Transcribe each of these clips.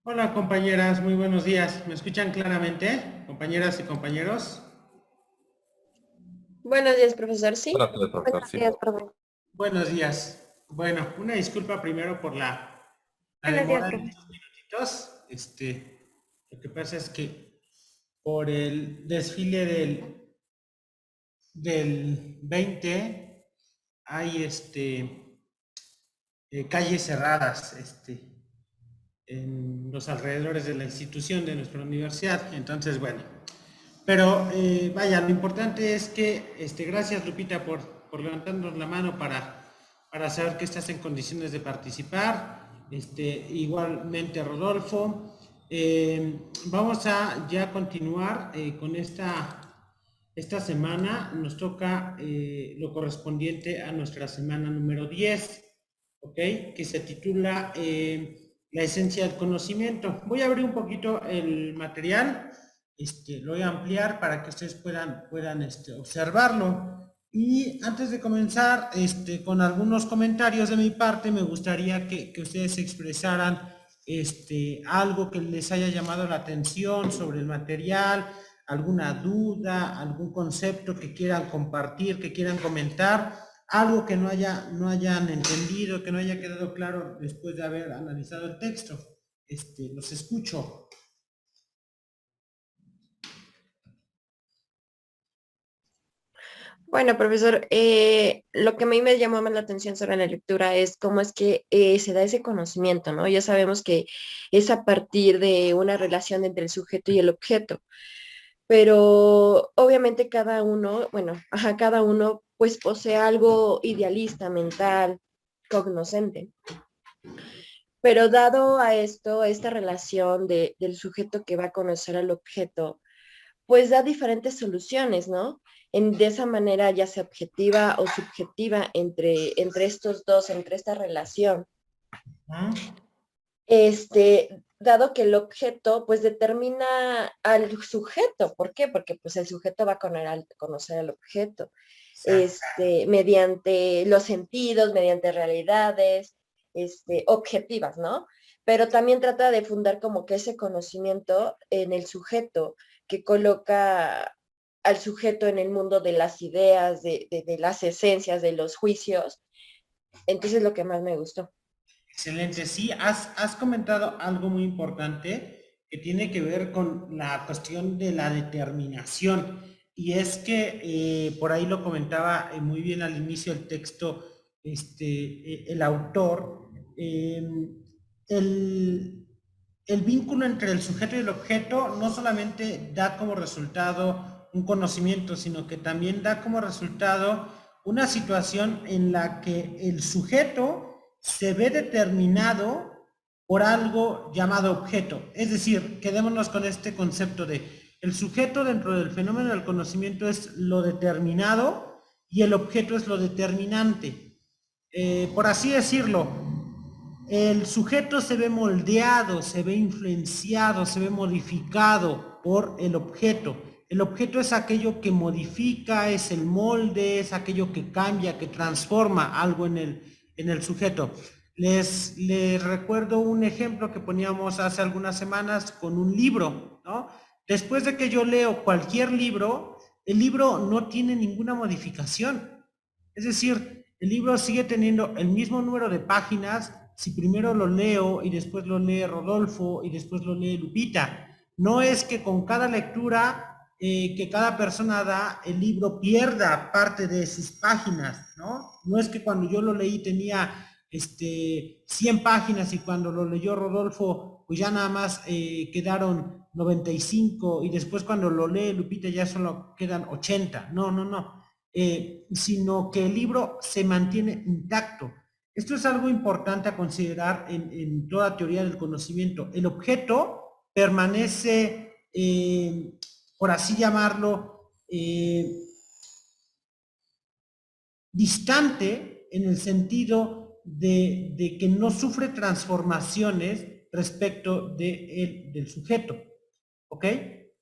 Hola compañeras, muy buenos días. ¿Me escuchan claramente, compañeras y compañeros? Buenos días, profesor. Sí. Buenas tardes, profesor. Buenos Sí. días, profe. Buenos días. Bueno, una disculpa primero por la Buenos días, demora en profe. estos minutitos. Lo que pasa es que por el desfile del 20 hay calles cerradas, en los alrededores de la institución de nuestra universidad. Entonces, bueno, pero vaya, lo importante es que, gracias Lupita por levantarnos la mano para saber que estás en condiciones de participar. Igualmente Rodolfo. Vamos a ya continuar con esta semana. Nos toca lo correspondiente a nuestra semana número 10, ¿ok? Que se titula La esencia del conocimiento. Voy a abrir un poquito el material. Lo voy a ampliar para que ustedes puedan observarlo. Y antes de comenzar con algunos comentarios de mi parte, me gustaría que ustedes expresaran algo que les haya llamado la atención sobre el material, alguna duda, algún concepto que quieran compartir, que quieran comentar, algo que no hayan entendido, que no haya quedado claro después de haber analizado el texto. Los escucho. Bueno, profesor, lo que a mí me llamó más la atención sobre la lectura es cómo es que se da ese conocimiento, ¿no? Ya sabemos que es a partir de una relación entre el sujeto y el objeto, pero obviamente cada uno, bueno, ajá, cada uno pues posee algo idealista, mental, cognoscente. Pero dado a esto, esta relación del sujeto que va a conocer al objeto, pues da diferentes soluciones, ¿no? De esa manera, ya sea objetiva o subjetiva entre estos dos, entre esta relación. ¿Mm? Dado que el objeto, pues determina al sujeto. ¿Por qué? Porque pues el sujeto va a conocer al objeto, Exacto. mediante los sentidos, mediante realidades, objetivas, ¿no? Pero también trata de fundar como que ese conocimiento en el sujeto, que coloca al sujeto en el mundo de las ideas, de las esencias, de los juicios. Entonces, lo que más me gustó. Excelente. Sí, has comentado algo muy importante que tiene que ver con la cuestión de la determinación. Y es que por ahí lo comentaba muy bien al inicio del texto el autor. El, el vínculo entre el sujeto y el objeto no solamente da como resultado un conocimiento, sino que también da como resultado una situación en la que el sujeto se ve determinado por algo llamado objeto. Es decir, quedémonos con este concepto de el sujeto dentro del fenómeno del conocimiento es lo determinado y el objeto es lo determinante. Por así decirlo, el sujeto se ve moldeado, se ve influenciado, se ve modificado por el objeto. El objeto es aquello que modifica, es el molde, es aquello que cambia, que transforma algo en el sujeto. Les recuerdo un ejemplo que poníamos hace algunas semanas con un libro, ¿no? Después de que yo leo cualquier libro, el libro no tiene ninguna modificación. Es decir, el libro sigue teniendo el mismo número de páginas si primero lo leo y después lo lee Rodolfo y después lo lee Lupita. No es que con cada lectura que cada persona da, el libro pierda parte de sus páginas, ¿no? No es que cuando yo lo leí tenía 100 páginas y cuando lo leyó Rodolfo, pues ya nada más quedaron 95 y después cuando lo lee Lupita ya solo quedan 80. No, no, no. Sino que el libro se mantiene intacto. Esto es algo importante a considerar en toda teoría del conocimiento. El objeto permanece, por así llamarlo, distante en el sentido de que no sufre transformaciones respecto del sujeto. ¿Ok?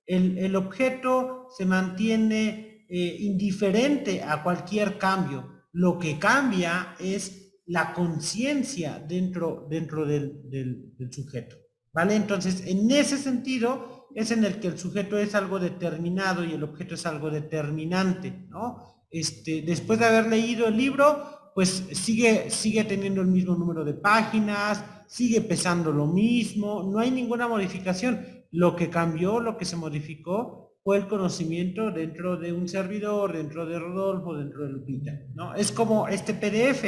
El objeto se mantiene indiferente a cualquier cambio. Lo que cambia es la conciencia dentro del sujeto. ¿vale? Entonces, en ese sentido es en el que el sujeto es algo determinado y el objeto es algo determinante, ¿no? Después de haber leído el libro, pues sigue teniendo el mismo número de páginas, sigue pesando lo mismo, no hay ninguna modificación. Lo que cambió, lo que se modificó fue el conocimiento dentro de un servidor, dentro de Rodolfo, dentro de Lupita, ¿no? Es como este PDF.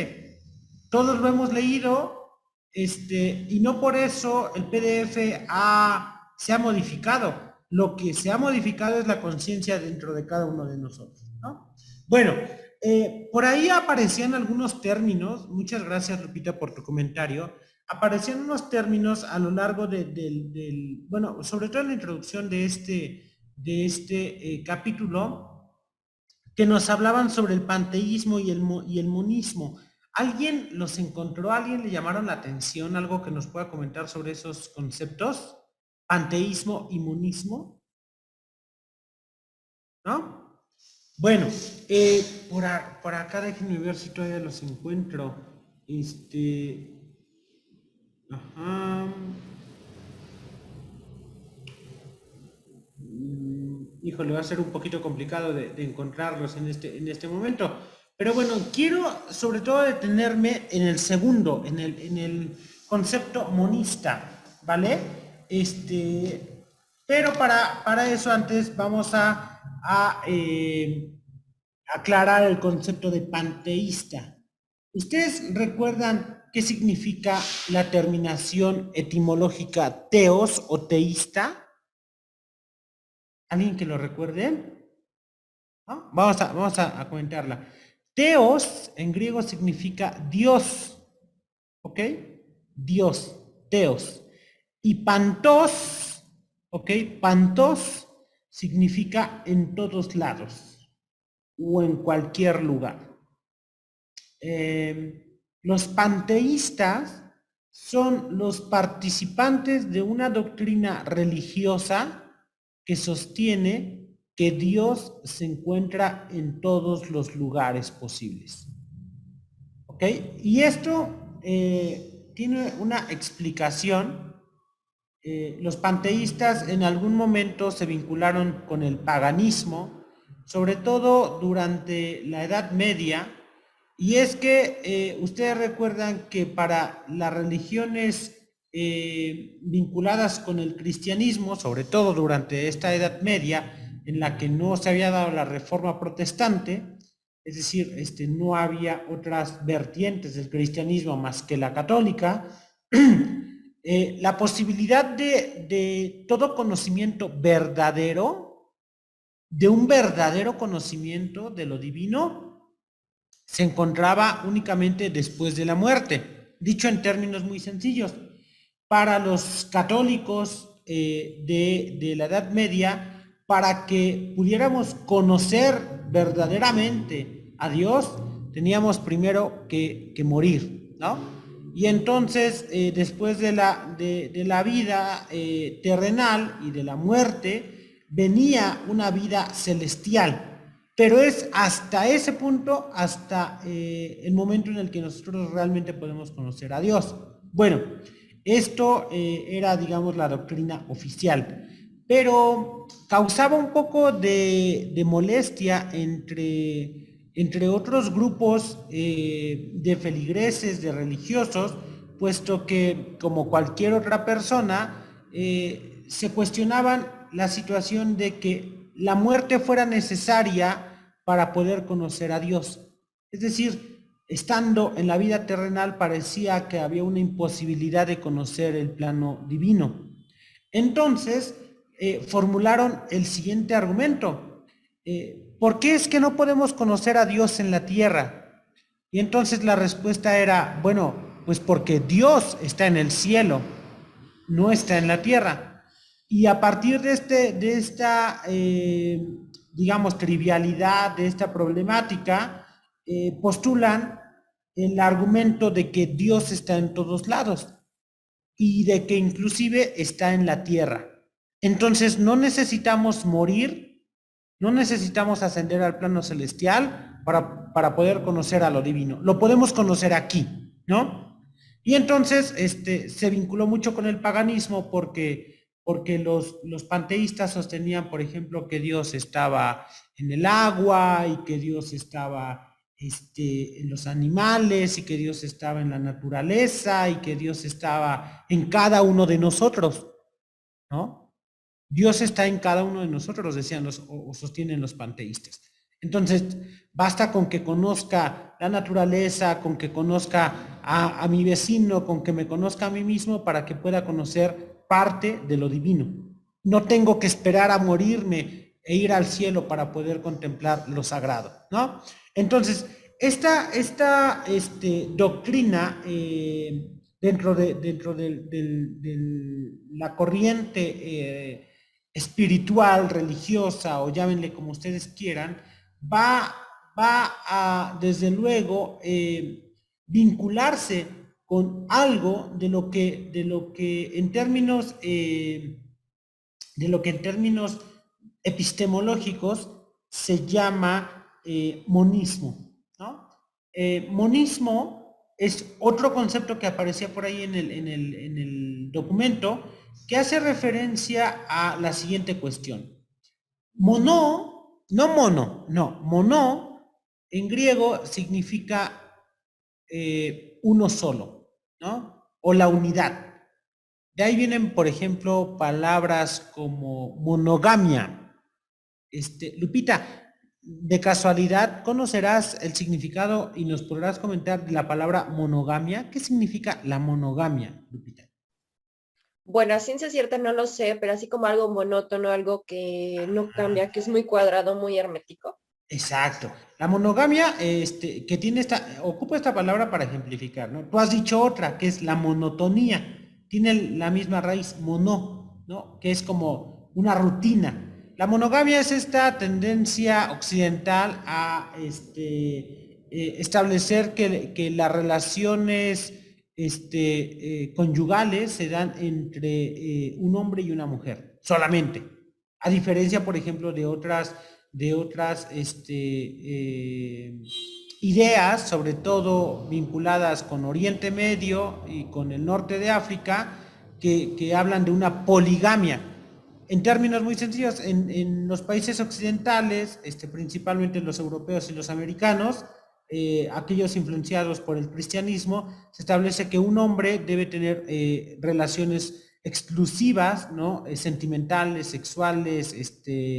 Todos lo hemos leído, y no por eso el PDF se ha modificado. Lo que se ha modificado es la conciencia dentro de cada uno de nosotros, ¿no? Bueno, por ahí aparecían algunos términos, muchas gracias Lupita por tu comentario, aparecían unos términos a lo largo bueno, sobre todo en la introducción de este capítulo, que nos hablaban sobre el panteísmo y el monismo. ¿Alguien los encontró? ¿Alguien le llamaron la atención? ¿Algo que nos pueda comentar sobre esos conceptos? Panteísmo y monismo, ¿no? Bueno, por acá déjenme ver si todavía los encuentro. Ajá. Híjole, va a ser un poquito complicado de encontrarlos en este momento. Pero bueno, quiero sobre todo detenerme en el segundo, en el concepto monista, ¿vale? Pero para eso antes vamos a aclarar el concepto de panteísta. ¿Ustedes recuerdan qué significa la terminación etimológica teos o teísta? ¿Alguien que lo recuerde? ¿No? Vamos a comentarla. Teos en griego significa Dios, ¿ok? Dios, teos. Y pantos, ¿ok? Pantos significa en todos lados o en cualquier lugar. Los panteístas son los participantes de una doctrina religiosa que sostiene que Dios se encuentra en todos los lugares posibles. ¿Ok? Y esto tiene una explicación. Los panteístas en algún momento se vincularon con el paganismo, sobre todo durante la Edad Media, y es que ustedes recuerdan que para las religiones vinculadas con el cristianismo, sobre todo durante esta Edad Media, en la que no se había dado la reforma protestante, es decir, no había otras vertientes del cristianismo más que la católica, la posibilidad de todo conocimiento verdadero, de un verdadero conocimiento de lo divino, se encontraba únicamente después de la muerte. Dicho en términos muy sencillos, para los católicos de la Edad Media, para que pudiéramos conocer verdaderamente a Dios, teníamos primero que morir, ¿no? Y entonces, después de la vida terrenal y de la muerte, venía una vida celestial. Pero es hasta ese punto, hasta el momento en el que nosotros realmente podemos conocer a Dios. Bueno, esto era, digamos, la doctrina oficial, pero causaba un poco de molestia entre otros grupos de feligreses, de religiosos, puesto que, como cualquier otra persona, se cuestionaban la situación de que la muerte fuera necesaria para poder conocer a Dios. Es decir, estando en la vida terrenal parecía que había una imposibilidad de conocer el plano divino. Entonces, formularon el siguiente argumento. ¿Por qué es que no podemos conocer a Dios en la tierra? Y entonces la respuesta era, bueno, pues porque Dios está en el cielo, no está en la tierra. Y a partir de esta, digamos, trivialidad, de esta problemática, postulan el argumento de que Dios está en todos lados y de que inclusive está en la tierra. Entonces no necesitamos morir, no necesitamos ascender al plano celestial para poder conocer a lo divino. Lo podemos conocer aquí, ¿no? Y entonces se vinculó mucho con el paganismo porque los panteístas sostenían, por ejemplo, que Dios estaba en el agua y que Dios estaba en los animales y que Dios estaba en la naturaleza y que Dios estaba en cada uno de nosotros, ¿no? Dios está en cada uno de nosotros, decían o sostienen los panteístas. Entonces, basta con que conozca la naturaleza, con que conozca a mi vecino, con que me conozca a mí mismo para que pueda conocer parte de lo divino. No tengo que esperar a morirme e ir al cielo para poder contemplar lo sagrado, ¿no? Entonces, esta doctrina dentro de la corriente espiritual, religiosa o llámenle como ustedes quieran, va, va a, desde luego, vincularse con algo de lo que en términos, epistemológicos se llama monismo, ¿no? Monismo es otro concepto que aparecía por ahí en el documento que hace referencia a la siguiente cuestión. Mono, no mono, no, mono en griego significa uno solo, ¿no? O la unidad. De ahí vienen, por ejemplo, palabras como monogamia. Lupita, de casualidad, ¿conocerás el significado y nos podrás comentar la palabra monogamia? ¿Qué significa la monogamia, Lupita? Bueno, a ciencia cierta no lo sé, pero así como algo monótono, algo que no cambia, que es muy cuadrado, muy hermético. Exacto. La monogamia, que tiene ocupa esta palabra para ejemplificar, ¿no? Tú has dicho otra, que es la monotonía. Tiene la misma raíz, mono, ¿no? Que es como una rutina. La monogamia es esta tendencia occidental a establecer que las relaciones conyugales se dan entre un hombre y una mujer, solamente. A diferencia, por ejemplo, de otras ideas, sobre todo vinculadas con Oriente Medio y con el norte de África, que hablan de una poligamia. En términos muy sencillos, en los países occidentales, principalmente los europeos y los americanos, aquellos influenciados por el cristianismo, se establece que un hombre debe tener relaciones exclusivas, ¿no? Sentimentales, sexuales,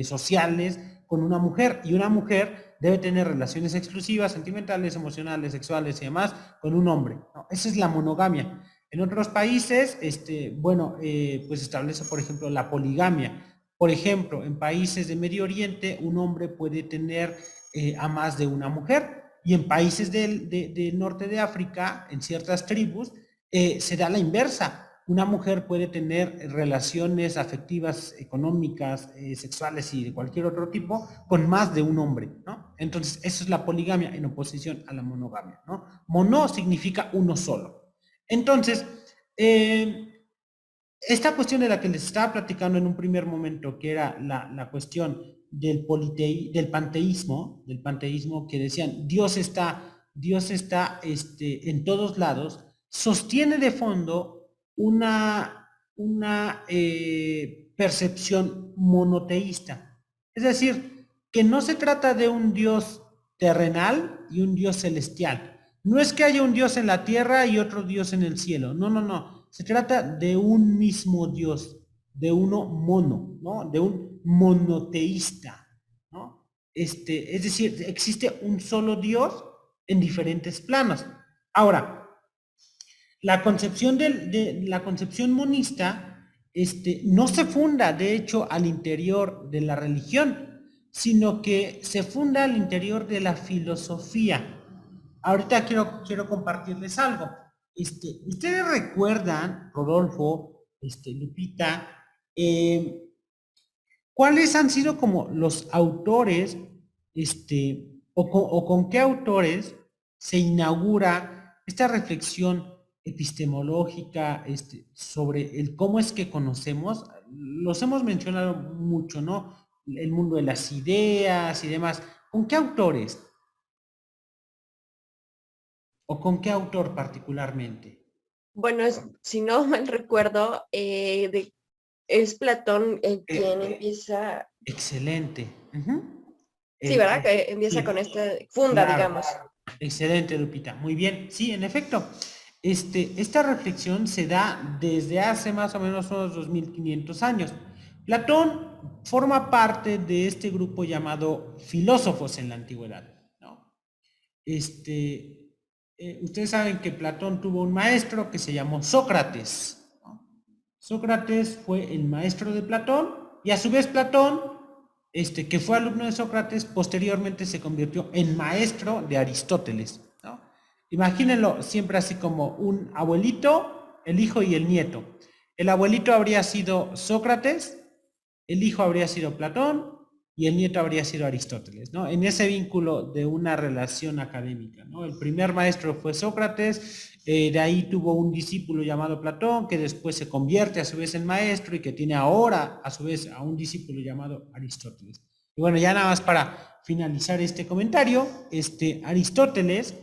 sociales, con una mujer, y una mujer debe tener relaciones exclusivas, sentimentales, emocionales, sexuales y demás con un hombre, ¿no? Esa es la monogamia. En otros países, pues establece, por ejemplo, la poligamia. Por ejemplo, en países de Medio Oriente, un hombre puede tener a más de una mujer, y en países del norte de África, en ciertas tribus, se da la inversa. Una mujer puede tener relaciones afectivas, económicas, sexuales y de cualquier otro tipo con más de un hombre, ¿no? Entonces, eso es la poligamia en oposición a la monogamia, ¿no? Mono significa uno solo. Entonces, esta cuestión de la que les estaba platicando en un primer momento, que era la cuestión del panteísmo que decían Dios está en todos lados, sostiene de fondo una percepción monoteísta. Es decir, que no se trata de un Dios terrenal y un Dios celestial. No es que haya un Dios en la tierra y otro Dios en el cielo. No, no, no. Se trata de un mismo Dios, de uno mono, ¿no? De un monoteísta, ¿no? Es decir, existe un solo Dios en diferentes planos. Ahora, la concepción monista no se funda, de hecho, al interior de la religión, sino que se funda al interior de la filosofía. Ahorita quiero compartirles algo. Ustedes recuerdan, Rodolfo, Lupita, eh, ¿cuáles han sido como los autores, o con qué autores se inaugura esta reflexión epistemológica, sobre el cómo es que conocemos? Los hemos mencionado mucho, ¿no? El mundo de las ideas y demás. ¿Con qué autores? ¿O con qué autor particularmente? Bueno, si no mal recuerdo, es Platón Eh, quien eh, empieza, excelente. Ujú. sí, ¿verdad? Que empieza Sí, con este, funda, claro. digamos. Excelente, Lupita. Muy bien. Sí, en efecto. Esta reflexión se da desde hace más o menos unos 2500 años. Platón forma parte de este grupo llamado filósofos en la antigüedad, ¿no? Ustedes saben que Platón tuvo un maestro que se llamó Sócrates, ¿no? Sócrates fue el maestro de Platón y a su vez Platón, que fue alumno de Sócrates, posteriormente se convirtió en maestro de Aristóteles, ¿no? Imagínenlo siempre así como un abuelito, el hijo y el nieto. El abuelito habría sido Sócrates, el hijo habría sido Platón y el nieto habría sido Aristóteles, ¿no? En ese vínculo de una relación académica, ¿no? El primer maestro fue Sócrates, de ahí tuvo un discípulo llamado Platón, que después se convierte a su vez en maestro y que tiene ahora a su vez a un discípulo llamado Aristóteles. Y bueno, ya nada más para finalizar este comentario, Aristóteles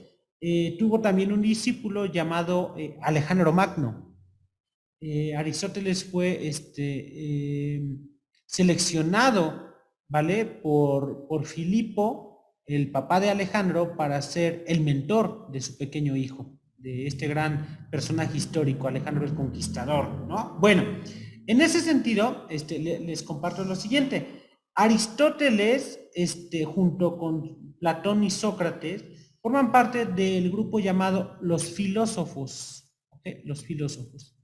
tuvo también un discípulo llamado Alejandro Magno. Aristóteles fue seleccionado, ¿vale? Por Filipo, el papá de Alejandro, para ser el mentor de su pequeño hijo, de este gran personaje histórico, Alejandro el Conquistador, ¿no? Bueno, en ese sentido, les comparto lo siguiente. Aristóteles, junto con Platón y Sócrates, forman parte del grupo llamado los filósofos, ¿ok? Los filósofos.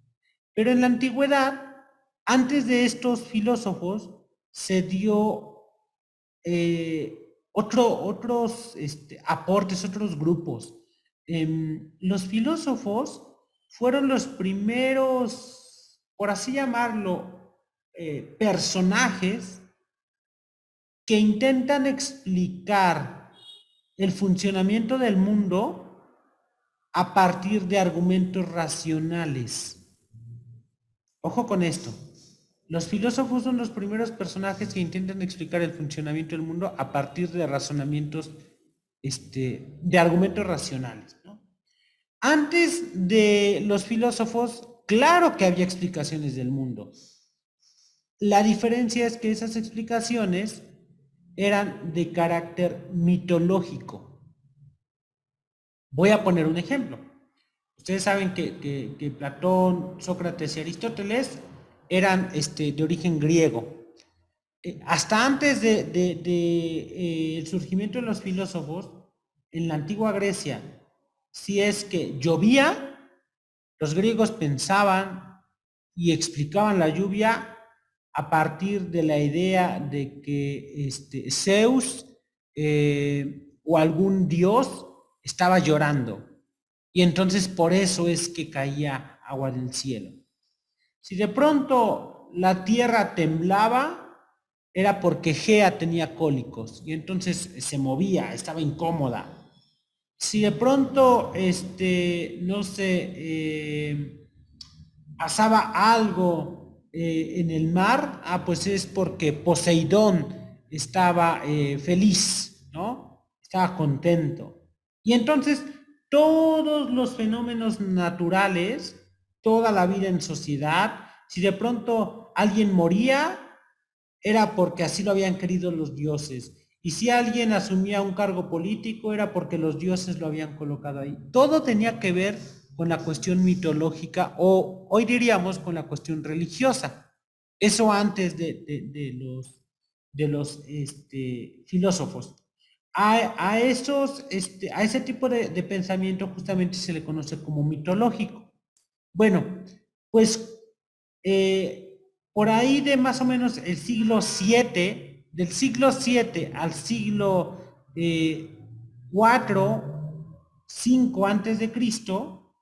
Pero en la antigüedad, antes de estos filósofos, se dio otros aportes, otros grupos. Los filósofos fueron los primeros, por así llamarlo, personajes que intentan explicar el funcionamiento del mundo a partir de argumentos racionales. Ojo con esto. Los filósofos son los primeros personajes que intentan explicar el funcionamiento del mundo a partir de razonamientos, de argumentos racionales, ¿no? Antes de los filósofos, claro que había explicaciones del mundo. La diferencia es que esas explicaciones eran de carácter mitológico. Voy a poner un ejemplo. Ustedes saben que Platón, Sócrates y Aristóteles eran de origen griego. Hasta antes el surgimiento de los filósofos, en la antigua Grecia, si es que llovía, los griegos pensaban y explicaban la lluvia a partir de la idea de que Zeus o algún dios estaba llorando. Y entonces por eso es que caía agua del cielo. Si de pronto la tierra temblaba, era porque Gea tenía cólicos y entonces se movía, estaba incómoda. Si de pronto, no sé, pasaba algo en el mar, pues es porque Poseidón estaba feliz, ¿no? Estaba contento. Y entonces todos los fenómenos naturales, toda la vida en sociedad, si de pronto alguien moría, era porque así lo habían querido los dioses. Y si alguien asumía un cargo político, era porque los dioses lo habían colocado ahí. Todo tenía que ver con la cuestión mitológica o hoy diríamos con la cuestión religiosa. Eso antes de los filósofos. A ese tipo de pensamiento justamente se le conoce como mitológico. Bueno, pues por ahí de más o menos el siglo 7, del siglo 7 al siglo 4, 5 antes de Cristo,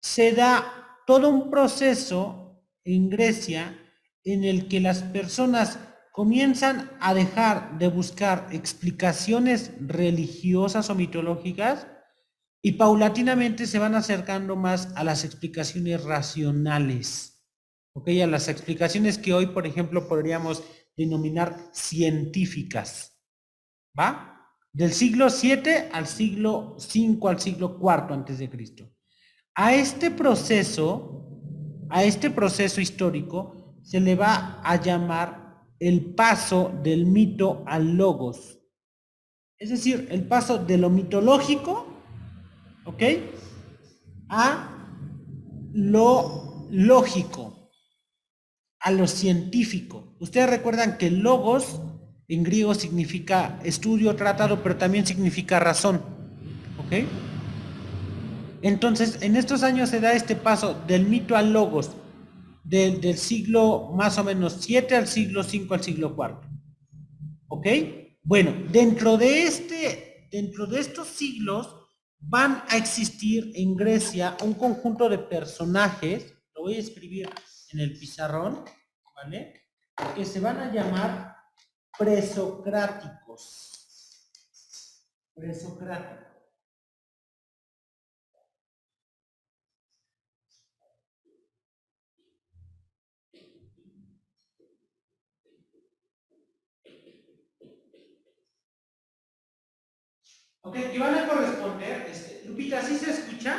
se da todo un proceso en Grecia en el que las personas comienzan a dejar de buscar explicaciones religiosas o mitológicas y paulatinamente se van acercando más a las explicaciones racionales, ¿ok? A las explicaciones que hoy, por ejemplo, podríamos denominar científicas, ¿va? Del siglo 7 al siglo 5 al siglo 4 antes de Cristo. A este proceso, histórico, se le va a llamar el paso del mito al logos. Es decir, el paso de lo mitológico, ¿ok?, a lo lógico, a lo científico. Ustedes recuerdan que logos en griego significa estudio, tratado, pero también significa razón, ¿ok? Entonces, en estos años se da este paso del mito al logos, del siglo más o menos 7 al siglo 5 al siglo 4. ¿Ok? Bueno, dentro de estos siglos van a existir en Grecia un conjunto de personajes, lo voy a escribir en el pizarrón, ¿vale?, que se van a llamar presocráticos. Presocráticos. Ok, que van a corresponder, Lupita, ¿sí se escucha?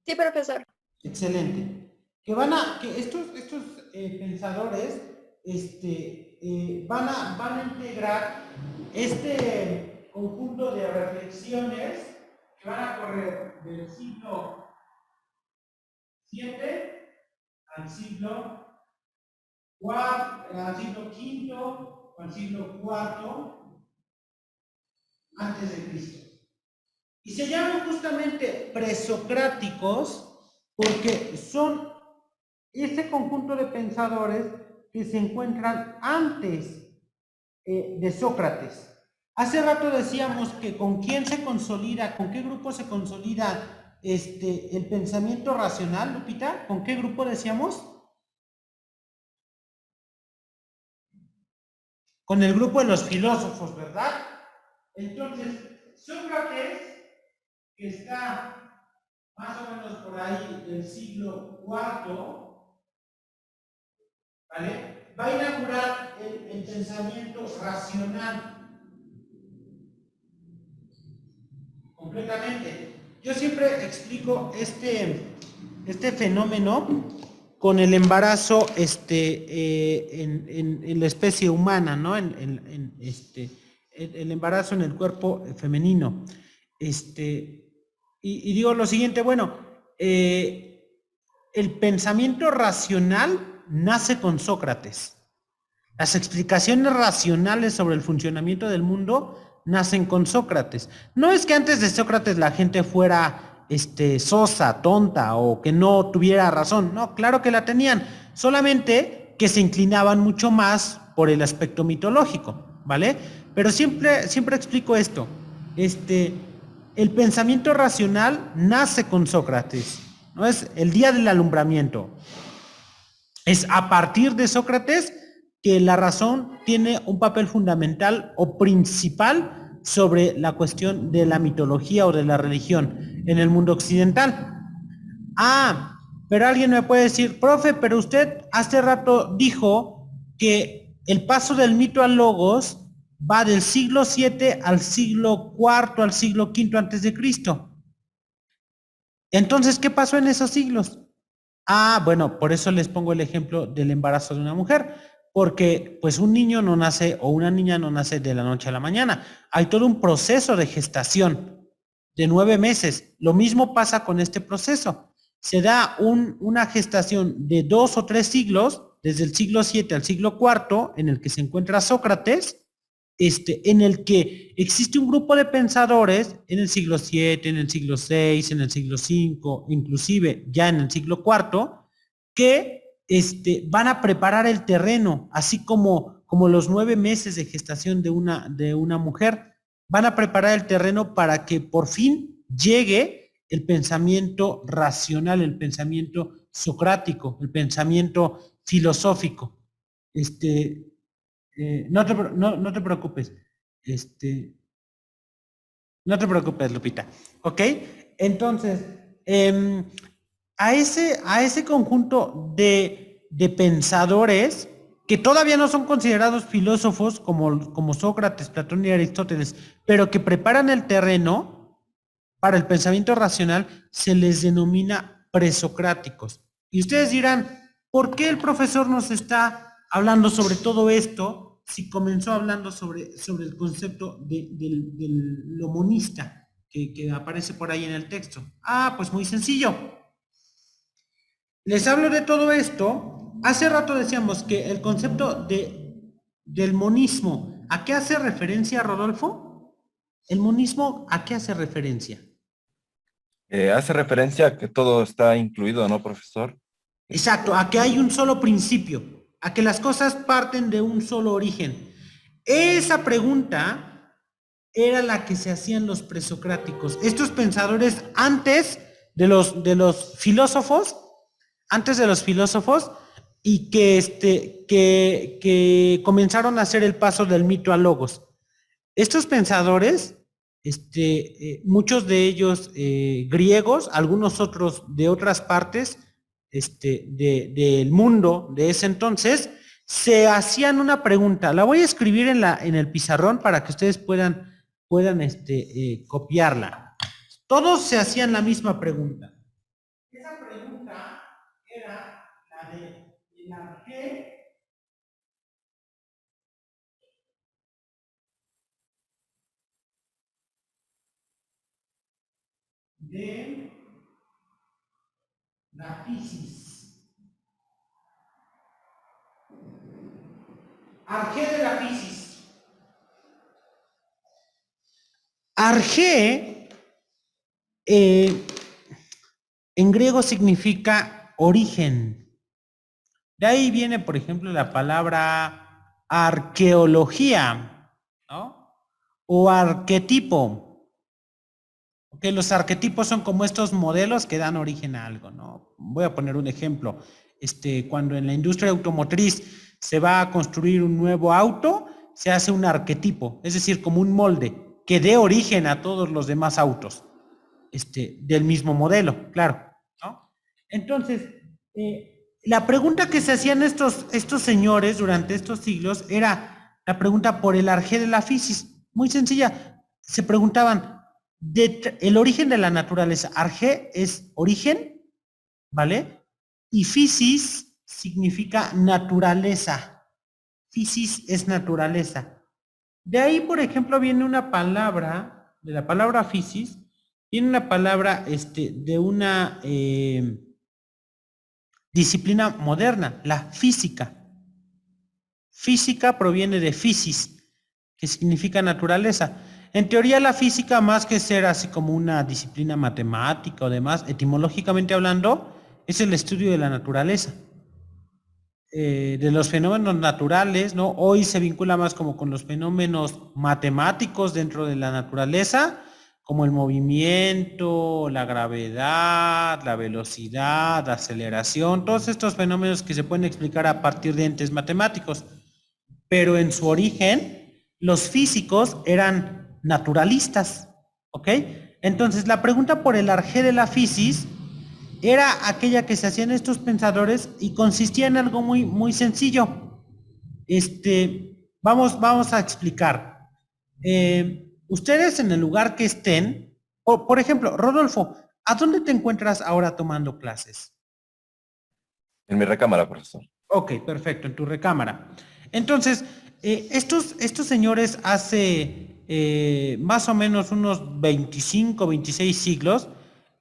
Sí, profesor. Excelente. Que estos pensadores van a integrar este conjunto de reflexiones que van a correr del siglo 7 al siglo 4, al siglo quinto, al siglo cuarto antes de Cristo. Y se llaman justamente presocráticos porque son ese conjunto de pensadores que se encuentran antes de Sócrates. Hace rato decíamos que con quién se consolida, con qué grupo se consolida el pensamiento racional, Lupita. ¿Con qué grupo decíamos? Con el grupo de los filósofos, ¿verdad? Entonces, Sócrates, que está más o menos por ahí del siglo IV, ¿vale?, va a inaugurar el pensamiento racional completamente. Yo siempre explico este fenómeno con el embarazo en la especie humana, ¿no? El embarazo en el cuerpo femenino. Y digo lo siguiente, bueno, el pensamiento racional nace con Sócrates. Las explicaciones racionales sobre el funcionamiento del mundo nacen con Sócrates. No es que antes de Sócrates la gente fuera sosa, tonta o que no tuviera razón. No, claro que la tenían. Solamente que se inclinaban mucho más por el aspecto mitológico, ¿vale? Pero siempre explico esto. El pensamiento racional nace con Sócrates. No es el día del alumbramiento. Es a partir de Sócrates que la razón tiene un papel fundamental o principal sobre la cuestión de la mitología o de la religión en el mundo occidental. Ah, pero alguien me puede decir, profe, pero usted hace rato dijo que el paso del mito al logos va del siglo 7 al siglo IV, al siglo V antes de Cristo. Entonces, ¿qué pasó en esos siglos? Ah, bueno, por eso les pongo el ejemplo del embarazo de una mujer, porque pues un niño no nace o una niña no nace de la noche a la mañana. Hay todo un proceso de gestación de 9 meses. Lo mismo pasa con este proceso. Se da una gestación de 2 o 3 siglos, desde el siglo 7 al siglo IV, en el que se encuentra Sócrates, en el que existe un grupo de pensadores en el siglo 7, en el siglo 6, en el siglo 5, inclusive ya en el siglo IV, que van a preparar el terreno, así como los 9 meses de gestación de una mujer, van a preparar el terreno para que por fin llegue el pensamiento racional, el pensamiento socrático, el pensamiento filosófico. No te preocupes. No te preocupes, Lupita. ¿Ok? Entonces, a ese conjunto de pensadores que todavía no son considerados filósofos como Sócrates, Platón y Aristóteles, pero que preparan el terreno, para el pensamiento racional se les denomina presocráticos. Y ustedes dirán, ¿por qué el profesor nos está hablando sobre todo esto si comenzó hablando sobre el concepto del lo monista que aparece por ahí en el texto? Ah, pues muy sencillo. Les hablo de todo esto. Hace rato decíamos que el concepto del monismo, ¿a qué hace referencia, Rodolfo? ¿El monismo a qué hace referencia? Hace referencia a que todo está incluido, ¿no, profesor? Exacto, a que hay un solo principio, a que las cosas parten de un solo origen. Esa pregunta era la que se hacían los presocráticos. Estos pensadores antes de los filósofos, antes de los filósofos, y que comenzaron a hacer el paso del mito al logos. Estos pensadores, muchos de ellos griegos, algunos otros de otras partes del mundo de ese entonces, se hacían una pregunta. La voy a escribir en el pizarrón para que ustedes puedan copiarla. Todos se hacían la misma pregunta. Esa pregunta era la de la G de la fisis. Arge de la fisis. Arge en griego significa origen. De ahí viene, por ejemplo, la palabra arqueología, ¿no? O arquetipo. Que los arquetipos son como estos modelos que dan origen a algo, ¿no? Voy a poner un ejemplo. Cuando en la industria automotriz se va a construir un nuevo auto, se hace un arquetipo, es decir, como un molde que dé origen a todos los demás autos, del mismo modelo, claro, ¿no? Entonces, la pregunta que se hacían estos señores durante estos siglos era la pregunta por el arjé de la fisis, muy sencilla. Se preguntaban, el origen de la naturaleza. Arjé es origen, ¿vale? Y fisis significa naturaleza. Fisis es naturaleza. De ahí, por ejemplo, viene una palabra, de la palabra fisis, viene una palabra de una disciplina moderna, la física. Física proviene de physis, que significa naturaleza. En teoría la física, más que ser así como una disciplina matemática o demás, etimológicamente hablando, es el estudio de la naturaleza, de los fenómenos naturales, ¿no? Hoy se vincula más como con los fenómenos matemáticos dentro de la naturaleza, como el movimiento, la gravedad, la velocidad, la aceleración, todos estos fenómenos que se pueden explicar a partir de entes matemáticos. Pero en su origen, los físicos eran naturalistas, ¿ok? Entonces, la pregunta por el arjé de la fisis era aquella que se hacían estos pensadores y consistía en algo muy, muy sencillo. Vamos a explicar. Ustedes en el lugar que estén, por ejemplo, Rodolfo, ¿a dónde te encuentras ahora tomando clases? En mi recámara, profesor. Ok, perfecto, en tu recámara. Entonces, estos señores hace más o menos unos 25, 26 siglos,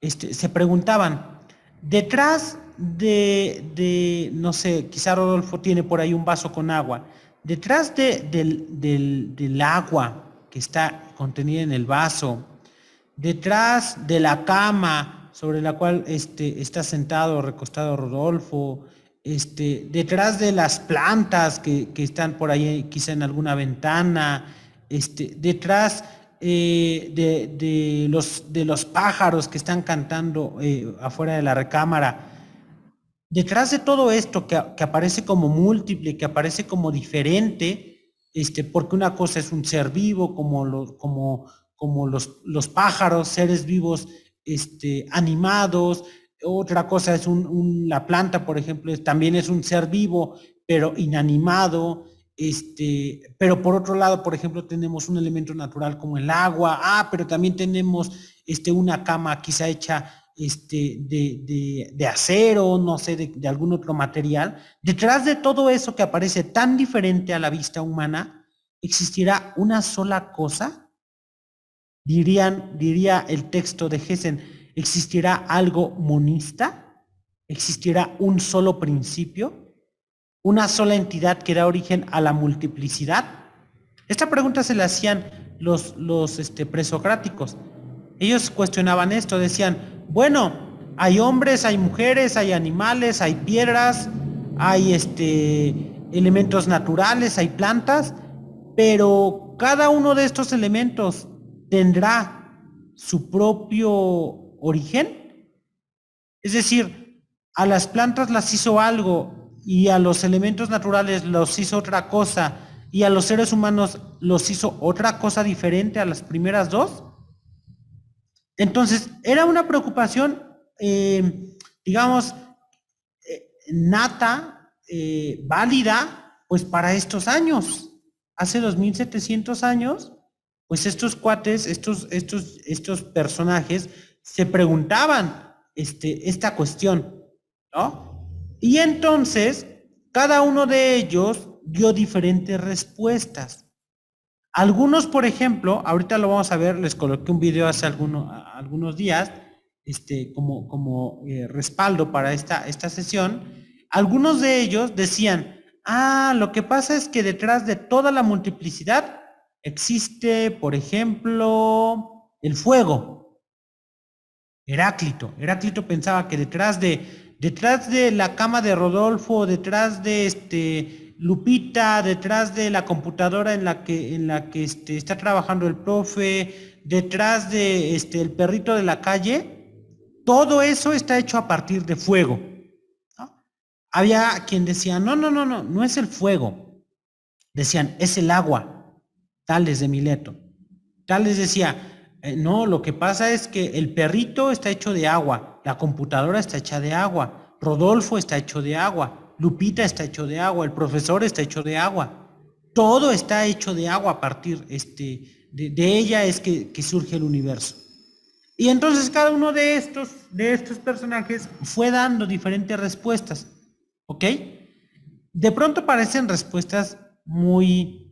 se preguntaban, detrás no sé, quizá Rodolfo tiene por ahí un vaso con agua, detrás del agua que está contenida en el vaso, detrás de la cama sobre la cual está sentado o recostado Rodolfo, detrás de las plantas que están por ahí quizá en alguna ventana, detrás de los pájaros que están cantando afuera de la recámara. Detrás de todo esto que aparece como múltiple, que aparece como diferente, porque una cosa es un ser vivo, como los pájaros, seres vivos animados, otra cosa es la planta, por ejemplo, también es un ser vivo, pero inanimado, pero por otro lado, por ejemplo, tenemos un elemento natural como el agua, pero también tenemos una cama quizá hecha de acero, no sé, de algún otro material. Detrás de todo eso que aparece tan diferente a la vista humana, ¿existirá una sola cosa? Diría el texto de Hessen, ¿existirá algo monista? ¿Existirá un solo principio? ¿Una sola entidad que da origen a la multiplicidad? Esta pregunta se la hacían los presocráticos. Ellos cuestionaban esto, decían, bueno, hay hombres, hay mujeres, hay animales, hay piedras, hay elementos naturales, hay plantas, pero cada uno de estos elementos tendrá su propio origen. Es decir, a las plantas las hizo algo y a los elementos naturales los hizo otra cosa y a los seres humanos los hizo otra cosa diferente a las primeras dos. Entonces, era una preocupación, digamos, nata, válida, pues para estos años. Hace 2700 años, pues estos cuates, estos personajes se preguntaban esta cuestión, ¿no? Y entonces, cada uno de ellos dio diferentes respuestas. Algunos, por ejemplo, ahorita lo vamos a ver, les coloqué un video hace algunos días, como respaldo para esta sesión. Algunos de ellos decían, lo que pasa es que detrás de toda la multiplicidad existe, por ejemplo, el fuego. Heráclito pensaba que detrás de la cama de Rodolfo, detrás de Lupita, detrás de la computadora en la que está trabajando el profe, detrás de el perrito de la calle, todo eso está hecho a partir de fuego, ¿no? Había quien decía, no es el fuego. Decían, es el agua. Tales de Mileto. Tales decía, no, lo que pasa es que el perrito está hecho de agua, la computadora está hecha de agua, Rodolfo está hecho de agua, Lupita está hecho de agua, el profesor está hecho de agua. Todo está hecho de agua a partir de ella es que surge el universo. Y entonces cada uno de estos personajes fue dando diferentes respuestas, ¿ok? De pronto parecen respuestas muy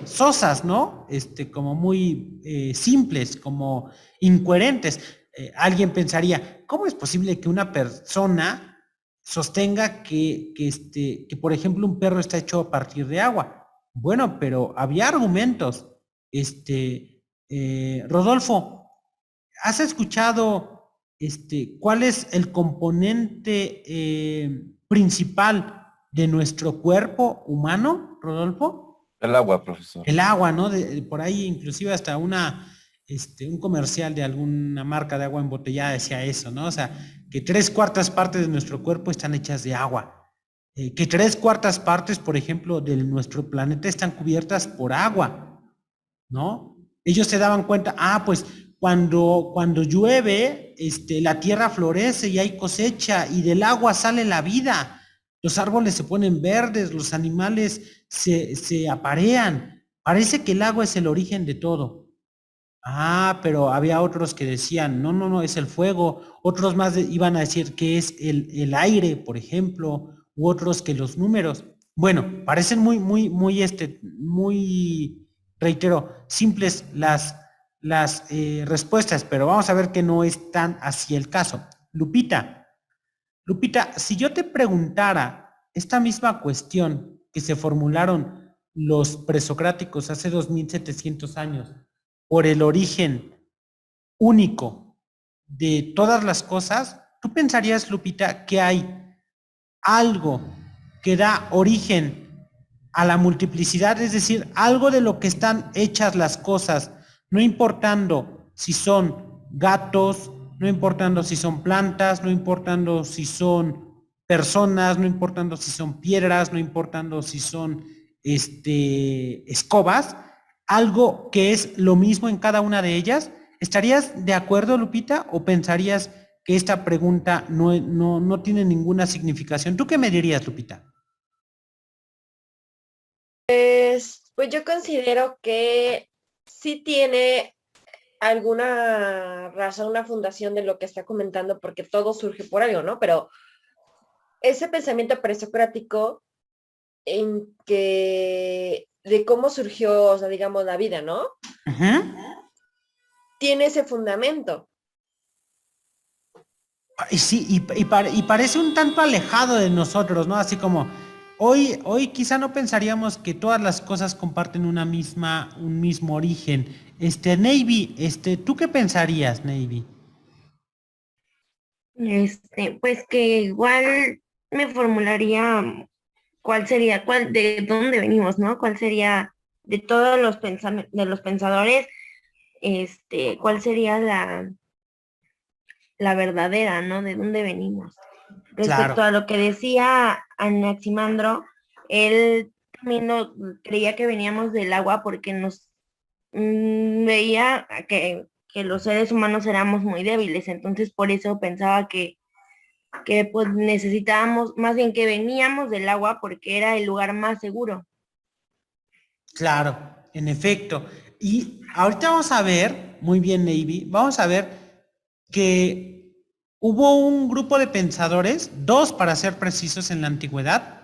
sosas, ¿no? Como muy simples, como incoherentes. Alguien pensaría, ¿cómo es posible que una persona sostenga que, por ejemplo, un perro está hecho a partir de agua? Bueno, pero había argumentos. Rodolfo, ¿has escuchado cuál es el componente principal de nuestro cuerpo humano, Rodolfo? El agua, profesor. El agua, ¿no? Por ahí inclusive hasta un comercial de alguna marca de agua embotellada decía eso, ¿no? O sea, que 3/4 partes de nuestro cuerpo están hechas de agua. Que 3/4 partes, por ejemplo, de nuestro planeta están cubiertas por agua, ¿no? Ellos se daban cuenta, pues cuando llueve, la tierra florece y hay cosecha y del agua sale la vida. Los árboles se ponen verdes, los animales se aparean. Parece que el agua es el origen de todo. Pero había otros que decían, no, es el fuego. Otros más iban a decir que es el aire, por ejemplo, u otros que los números. Bueno, parecen muy, reitero, simples las respuestas, pero vamos a ver que no es tan así el caso. Lupita, si yo te preguntara esta misma cuestión que se formularon los presocráticos hace 2700 años por el origen único de todas las cosas, ¿tú pensarías, Lupita, que hay algo que da origen a la multiplicidad? Es decir, algo de lo que están hechas las cosas, no importando si son gatos, no importando si son plantas, no importando si son personas, no importando si son piedras, no importando si son escobas, algo que es lo mismo en cada una de ellas. ¿Estarías de acuerdo, Lupita, o pensarías que esta pregunta no tiene ninguna significación? ¿Tú qué me dirías, Lupita? Pues yo considero que sí tiene alguna razón, una fundación de lo que está comentando, porque todo surge por algo, ¿no? Pero ese pensamiento presocrático en que de cómo surgió, o sea, digamos, la vida, ¿no? Ujú. Tiene ese fundamento. Y sí, y parece un tanto alejado de nosotros, ¿no? Así como hoy quizá no pensaríamos que todas las cosas comparten un mismo origen. Navy, ¿tú qué pensarías, Navy? Pues que igual me formularía cuál sería, de dónde venimos, ¿no? ¿Cuál sería de todos los de los pensadores, cuál sería la verdadera, ¿no? ¿De dónde venimos? Claro, Respecto a lo que decía Anaximandro, él también creía que veníamos del agua porque nos veía que los seres humanos éramos muy débiles, entonces por eso pensaba que pues necesitábamos, más bien que veníamos del agua porque era el lugar más seguro. claro, en efecto. Y ahorita vamos a ver, muy bien, Navy, vamos a ver que hubo un grupo de pensadores, dos para ser precisos en la antigüedad,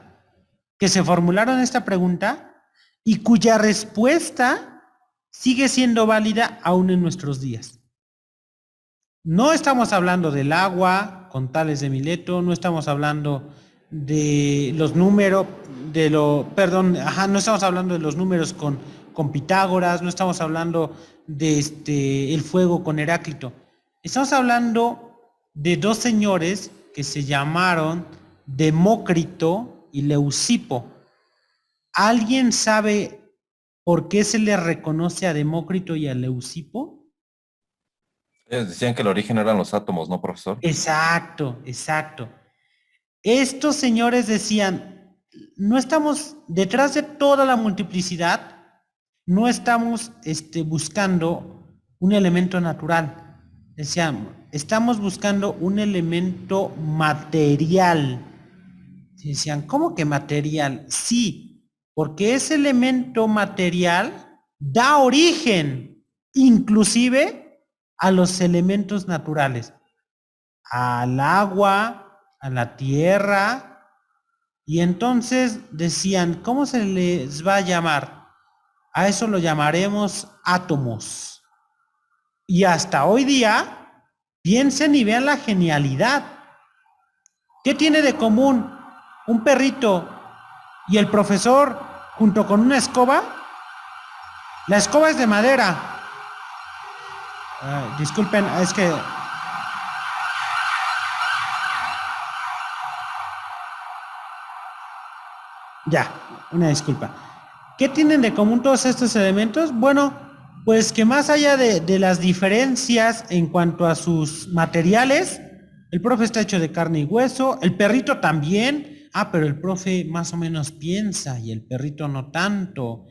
que se formularon esta pregunta y cuya respuesta sigue siendo válida aún en nuestros días. No estamos hablando del agua con Tales de Mileto, no estamos hablando de los números, no estamos hablando de los números con Pitágoras, no estamos hablando de el fuego con Heráclito. Estamos hablando de dos señores que se llamaron Demócrito y Leucipo. ¿Alguien sabe por qué se le reconoce a Demócrito y a Leucipo? Ellos decían que el origen eran los átomos, ¿no, profesor? Exacto, exacto. Estos señores decían, no estamos detrás de toda la multiplicidad, no estamos buscando un elemento natural. Decían, estamos buscando un elemento material. Decían, ¿cómo que material? Sí, porque ese elemento material da origen, inclusive, a los elementos naturales, al agua, a la tierra, y entonces decían, ¿cómo se les va a llamar? A eso lo llamaremos átomos. Y hasta hoy día, piensen y vean la genialidad. ¿Qué tiene de común un perrito y el profesor junto con una escoba? La escoba es de madera. Disculpen, es que ya, una disculpa. ¿Qué tienen de común todos estos elementos? Bueno, pues que más allá de las diferencias en cuanto a sus materiales, el profe está hecho de carne y hueso, el perrito también. Pero el profe más o menos piensa y el perrito no tanto.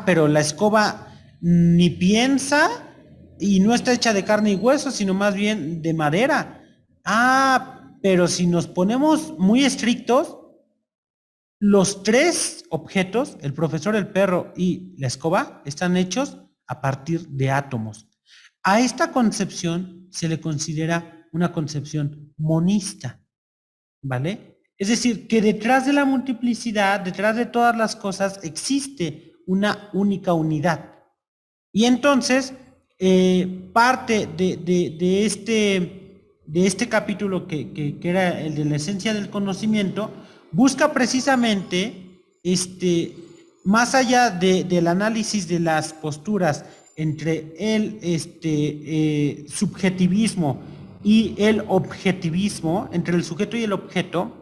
Pero la escoba ni piensa y no está hecha de carne y hueso, sino más bien de madera. Pero si nos ponemos muy estrictos, los tres objetos, el profesor, el perro y la escoba, están hechos a partir de átomos. A esta concepción se le considera una concepción monista, ¿vale? Es decir, que detrás de la multiplicidad, detrás de todas las cosas, existe una única unidad. Y entonces, parte de este capítulo que era el de la esencia del conocimiento, busca precisamente, más allá del análisis de las posturas entre el subjetivismo y el objetivismo, entre el sujeto y el objeto,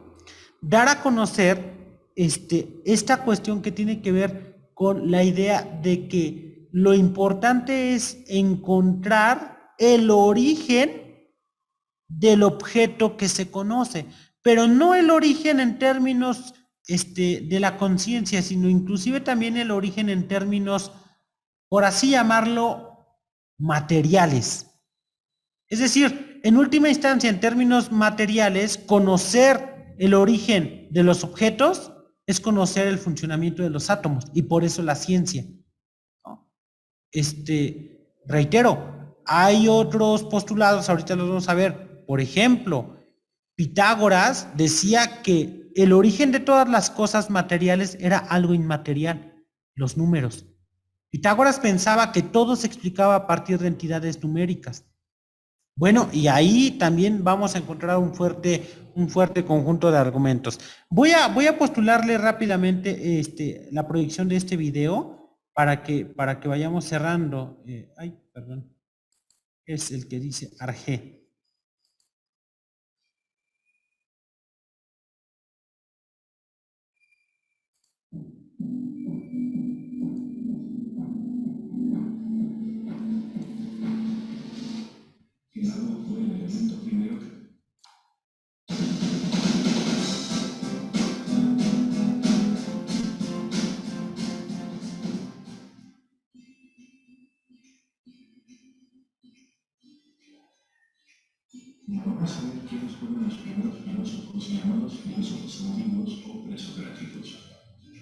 dar a conocer esta cuestión que tiene que ver con la idea de que lo importante es encontrar el origen del objeto que se conoce, pero no el origen en términos de la conciencia, sino inclusive también el origen en términos, por así llamarlo, materiales. Es decir, en última instancia, en términos materiales, conocer el origen de los objetos es conocer el funcionamiento de los átomos y por eso la ciencia, ¿no? Reitero, hay otros postulados, ahorita los vamos a ver. Por ejemplo, Pitágoras decía que el origen de todas las cosas materiales era algo inmaterial, los números. Pitágoras pensaba que todo se explicaba a partir de entidades numéricas. Bueno, y ahí también vamos a encontrar un fuerte conjunto de argumentos. Voy a postularle rápidamente la proyección de este video para que vayamos cerrando. Perdón. Es el que dice Arge. El agua fue el elemento primero que vamos a ver quiénes fueron los primeros filósofos llamados filósofos antiguos o presocráticos.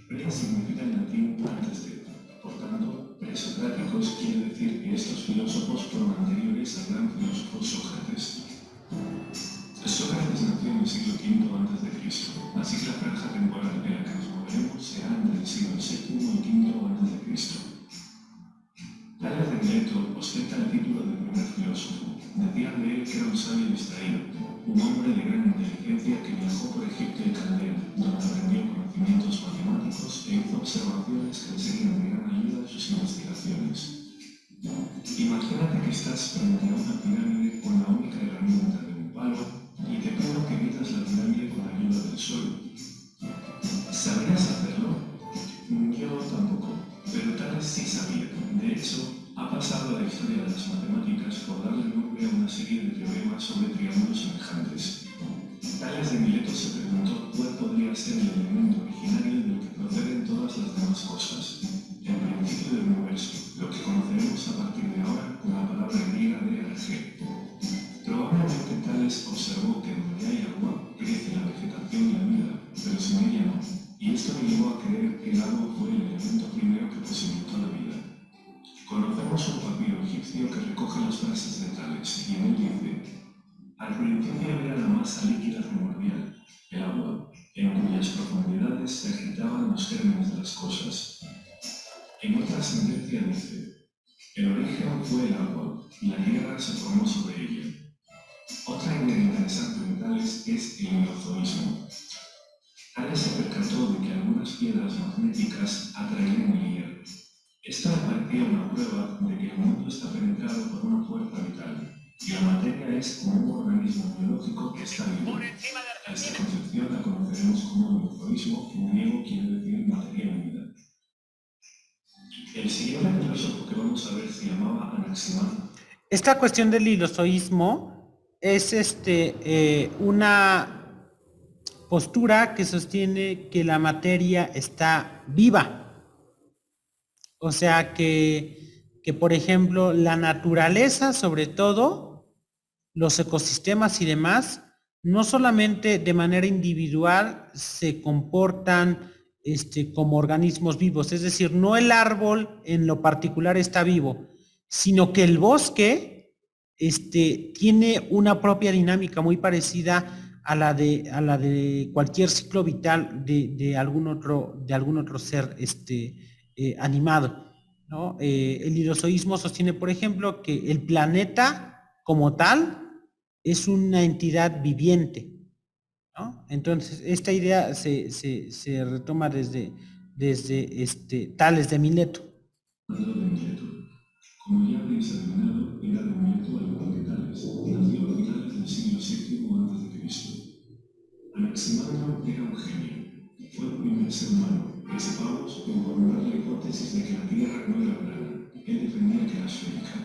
Pre significa en latín antes de. Por tanto, presocráticos quiere decir que estos filósofos fueron anteriores al gran filósofo Sócrates. Sócrates nació en el siglo V a.C., así que la franja temporal en la que nos moveremos será entre el siglo VII y V a.C. Tales de Mileto ostenta el título de primer filósofo. Decían de él que era un sabio distraído, un hombre de gran inteligencia que viajó por Egipto y Caldea, donde aprendió conocimientos matemáticos e hizo observaciones que le serían de gran ayuda en sus investigaciones. Imagínate que estás frente a una pirámide con la única herramienta de un palo y te pido que midas la pirámide con la ayuda del sol. ¿Sabrías hacerlo? Yo tampoco, pero Tales sí sabía. De hecho, ha pasado a la historia de las matemáticas por darle nombre a una serie de teoremas sobre triángulos semejantes. Tales de Mileto se preguntó cuál podría ser el elemento originario del que proceden todas las demás cosas. El principio del universo, lo que conoceremos a partir de ahora con la palabra griega de Arge. Probablemente Tales observó que donde hay agua crece la vegetación y la vida, pero sin ella no. Y esto me llevó a creer que el agua fue el elemento primero que posibilitó la vida. Conocemos un papiro egipcio que recoge las frases de Tales, y en él dice: al principio era la masa líquida primordial, el agua, en cuyas profundidades se agitaban los gérmenes de las cosas. En otra sentencia dice: el origen fue el agua, y la tierra se formó sobre ella. Otra idea interesante de Tales es el hidrozoísmo. Tales se percató de que algunas piedras magnéticas atraían el hierro. Esto me parecía una prueba de que el mundo está penetrado por una fuerza vital, y la materia es como un organismo biológico que está vivo. A esta concepción la conoceremos como hidrozoísmo, que en griego quiere decir materia unida. El siguiente filósofo que vamos a ver se llamaba Anaximandro. Esta cuestión del hidrozoísmo es una postura que sostiene que la materia está viva. O sea que, por ejemplo, la naturaleza, sobre todo, los ecosistemas y demás, no solamente de manera individual se comportan como organismos vivos, es decir, no el árbol en lo particular está vivo, sino que el bosque tiene una propia dinámica muy parecida a la de cualquier ciclo vital de algún otro ser animado, ¿no? El hidrozoísmo sostiene, por ejemplo, que el planeta como tal es una entidad viviente, ¿no? Entonces, esta idea se retoma desde Tales de Mileto. Como ya habéis adivinado, era de Mileto al igual que Tales, nació a finales del siglo VII a.C. Anaximandro era un genio. Fue el primer ser humano que sepamos en formular la hipótesis de que la Tierra no era plana. Él defendía que era esférica.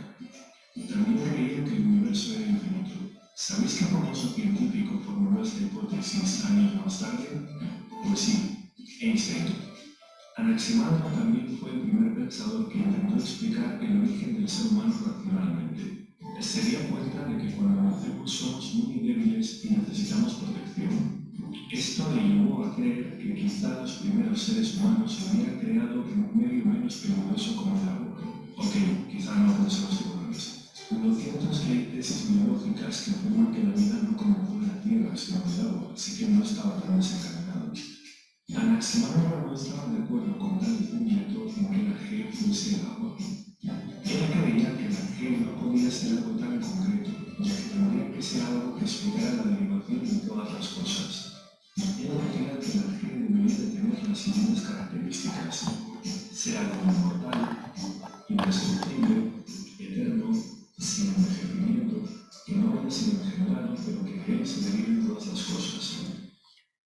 También creía que el universo era infinito. ¿Sabéis qué famoso científico formuló esta hipótesis años más tarde? Pues sí, Einstein. Anaximandro también fue el primer pensador que intentó explicar el origen del ser humano racionalmente. Se dio cuenta de que cuando nacemos somos muy débiles y necesitamos protección. Esto le llevó a creer que quizá los primeros seres humanos se hubieran creado en un medio menos peligroso como el agua. Ok, quizá no con los tiburones. Lo cierto es que hay tesis biológicas que afirman que la vida no comenzó en la Tierra, sino en el agua, así que no estaba tan desencadenado. Anaximandro no estaba de acuerdo con tal punto en que la G fuese el agua. Él creía que la G no podía ser algo tan concreto, ya que tendría que ser algo que explicara la derivación de todas las cosas. Él decía que la G debería de tener las siguientes características: ser algo inmortal, indestructible, eterno, sin envejecimiento, que no haya sido engendrado, pero que de él se deriven todas las cosas.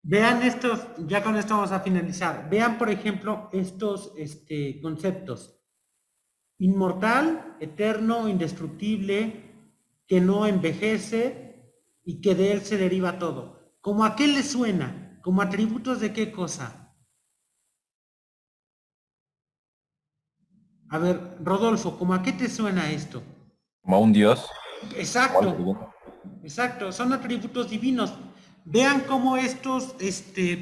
Vean estos, ya con esto vamos a finalizar. Vean, por ejemplo, estos conceptos. Inmortal, eterno, indestructible, que no envejece y que de él se deriva todo. ¿Cómo a qué le suena? ¿Como atributos de qué cosa? A ver, Rodolfo, ¿cómo a qué te suena esto? Como a un dios. Exacto, exacto, son atributos divinos. Vean cómo estos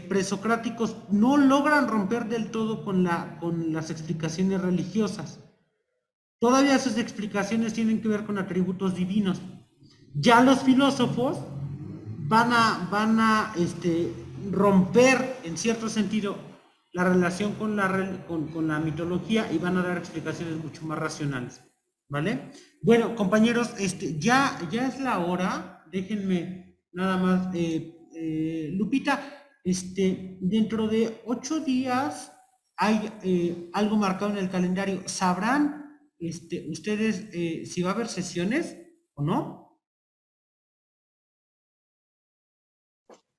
presocráticos no logran romper del todo con las explicaciones religiosas. Todavía sus explicaciones tienen que ver con atributos divinos. Ya los filósofos van a romper en cierto sentido la relación con la mitología y van a dar explicaciones mucho más racionales, ¿vale? Bueno, compañeros, ya es la hora. Déjenme nada más, Lupita, dentro de 8 días hay algo marcado en el calendario. ¿Sabrán ustedes si va a haber sesiones o no?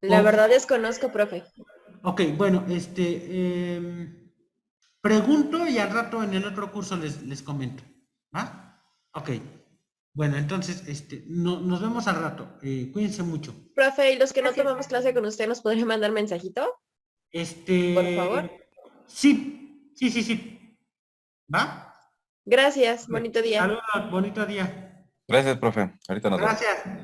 La verdad desconozco, profe. Ok, bueno, pregunto y al rato en el otro curso les comento, ¿va? Ok, bueno, entonces, nos vemos al rato, cuídense mucho. Profe, ¿y los que no tomamos clase con usted nos podría mandar mensajito? Por favor. Sí, ¿va? Gracias, bonito día. Saludos, bonito día. Gracias, profe. Ahorita nos vemos. Gracias.